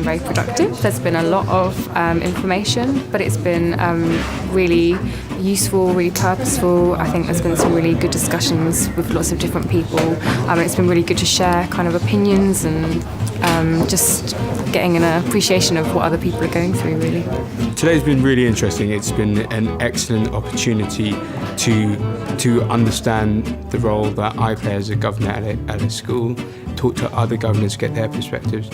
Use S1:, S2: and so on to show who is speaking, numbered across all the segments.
S1: very productive. There's been a lot of information, but it's been really useful, really purposeful. I think there's been some really good discussions with lots of different people. It's been really good to share kind of opinions and just getting an appreciation of what other people are going through, really.
S2: Today's been really interesting. It's been an excellent opportunity to understand the role that I play as a governor at a school, talk to other governors, get their perspectives,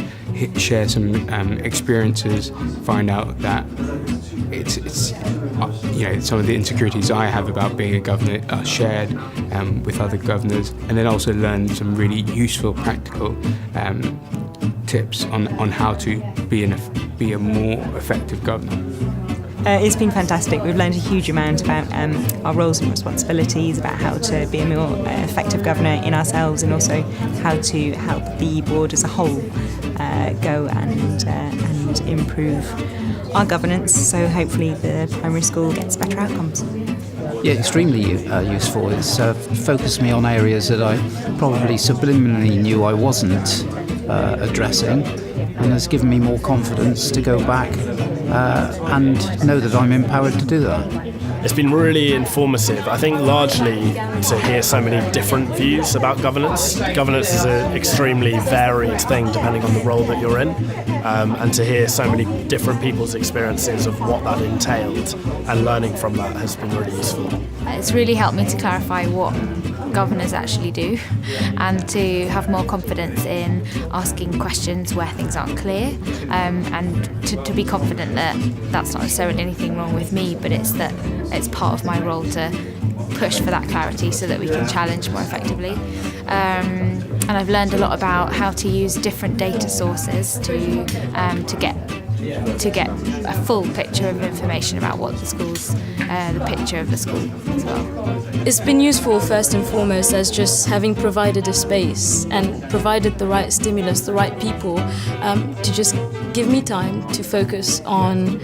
S2: share some experiences, find out that it's some of the insecurities I have about being a governor are shared with other governors, and then also learn some really useful practical tips on how to be a more effective governor.
S3: It's been fantastic. We've learned a huge amount about our roles and responsibilities, about how to be a more effective governor in ourselves, and also how to help the board as a whole go and improve our governance, so hopefully the primary school gets better outcomes.
S4: Yeah, extremely useful. It's focused me on areas that I probably subliminally knew I wasn't addressing, and has given me more confidence to go back and know that I'm empowered to do that.
S5: It's been really informative. I think largely to hear so many different views about governance. Governance is an extremely varied thing depending on the role that you're in, and to hear so many different people's experiences of what that entailed and learning from that has been really useful.
S6: It's really helped me to clarify what governors actually do, and to have more confidence in asking questions where things aren't clear, and to be confident that that's not necessarily anything wrong with me, but it's that it's part of my role to push for that clarity so that we can challenge more effectively. And I've learned a lot about how to use different data sources to get a full picture of information about what the school's, the picture of the school as well.
S7: It's been useful first and foremost as just having provided a space and provided the right stimulus, the right people, to just give me time to focus on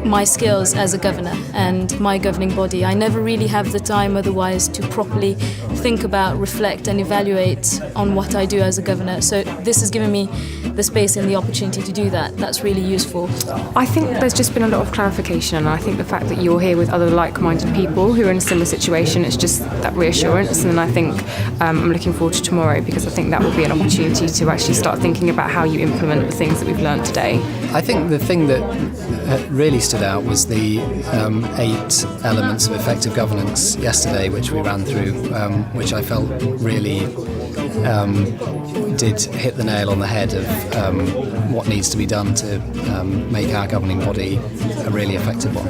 S7: my skills as a governor and my governing body. I never really have the time otherwise to properly think about, reflect and evaluate on what I do as a governor. So this has given me the space and the opportunity to do that. That's really useful.
S1: I think there's just been a lot of clarification, and I think the fact that you're here with other like-minded people who are in a similar situation, it's just that reassurance. And I think I'm looking forward to tomorrow, because I think that will be an opportunity to actually start thinking about how you implement the things that we've learned today.
S8: I think the thing that really stood out was the 8 elements of effective governance yesterday, which we ran through, which I felt really did hit the nail on the head of what needs to be done to make our governing body a really effective one.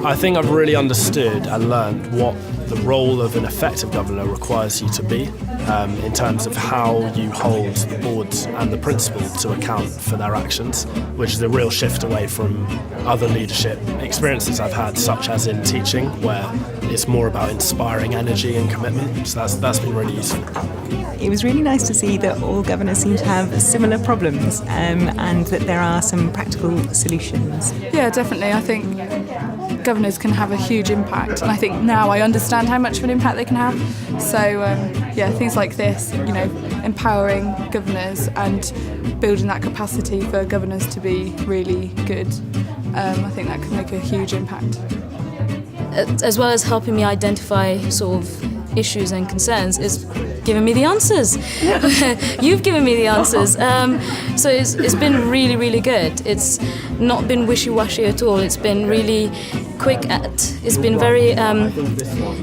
S5: I think I've really understood and learned what the role of an effective governor requires you to be, in terms of how you hold the boards and the principal to account for their actions, which is a real shift away from other leadership experiences I've had, such as in teaching, where it's more about inspiring energy and commitment. So that's been really useful.
S3: It was really nice to see that all governors seem to have similar problems, and that there are some practical solutions.
S9: Yeah, definitely. I think governors can have a huge impact, and I think now I understand how much of an impact they can have. So things like this, empowering governors and building that capacity for governors to be really good, I think that can make a huge impact.
S7: As well as helping me identify sort of issues and concerns, is giving me the answers. You've given me the answers. So it's been really, really good. It's not been wishy-washy at all. It's been really it's been very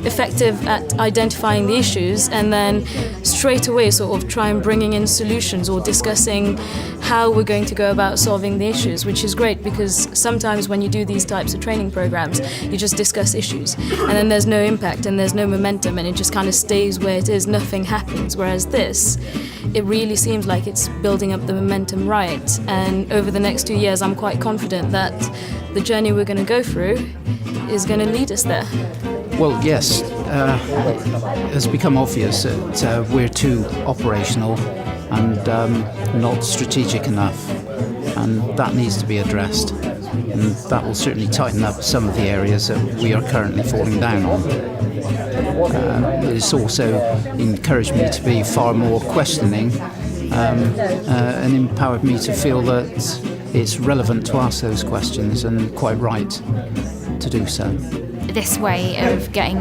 S7: effective at identifying the issues, and then straight away sort of try and bringing in solutions or discussing how we're going to go about solving the issues, which is great, because sometimes when you do these types of training programs, you just discuss issues and then there's no impact and there's no momentum, and it just kind of stays where it is, nothing happens. Whereas this, it really seems like it's building up the momentum right, and over the next 2 years I'm quite confident that the journey we're going to go through is going to lead us there.
S4: Well, yes, it's become obvious that we're too operational and not strategic enough, and that needs to be addressed, and that will certainly tighten up some of the areas that we are currently falling down on. It's also encouraged me to be far more questioning and empowered me to feel that it's relevant to ask those questions and quite right to do so.
S6: This way of getting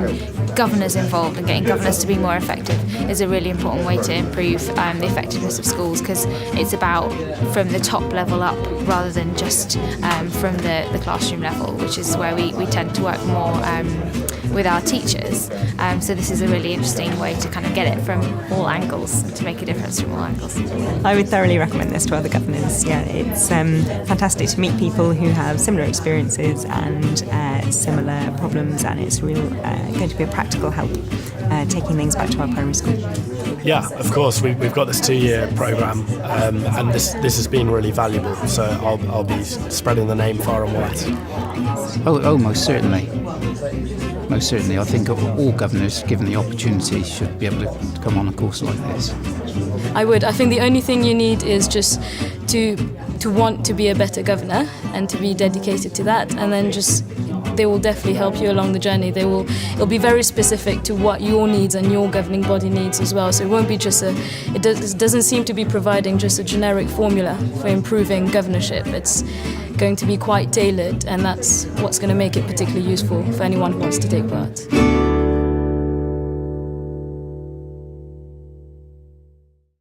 S6: governors involved and getting governors to be more effective is a really important way to improve the effectiveness of schools, because it's about from the top level up rather than just from the classroom level, which is where we tend to work more with our teachers. So this is a really interesting way to kind of get it from all angles, to make a difference from all angles.
S3: I would thoroughly recommend this to other governors. Yeah, it's fantastic to meet people who have similar experiences and similar problems, and it's going to be a practical help taking things back to our primary school.
S5: Yeah, of course. We've got this 2-year programme, and this has been really valuable. So I'll be spreading the name far and wide.
S4: Oh, most certainly. Most certainly. I think all governors, given the opportunity, should be able to come on a course like this.
S7: I would. I think the only thing you need is just to want to be a better governor and to be dedicated to that, and then just they will definitely help you along the journey. It'll be very specific to what your needs and your governing body needs as well. So it won't be just it doesn't seem to be providing just a generic formula for improving governorship. It's going to be quite tailored, and that's what's going to make it particularly useful for anyone who wants to take part.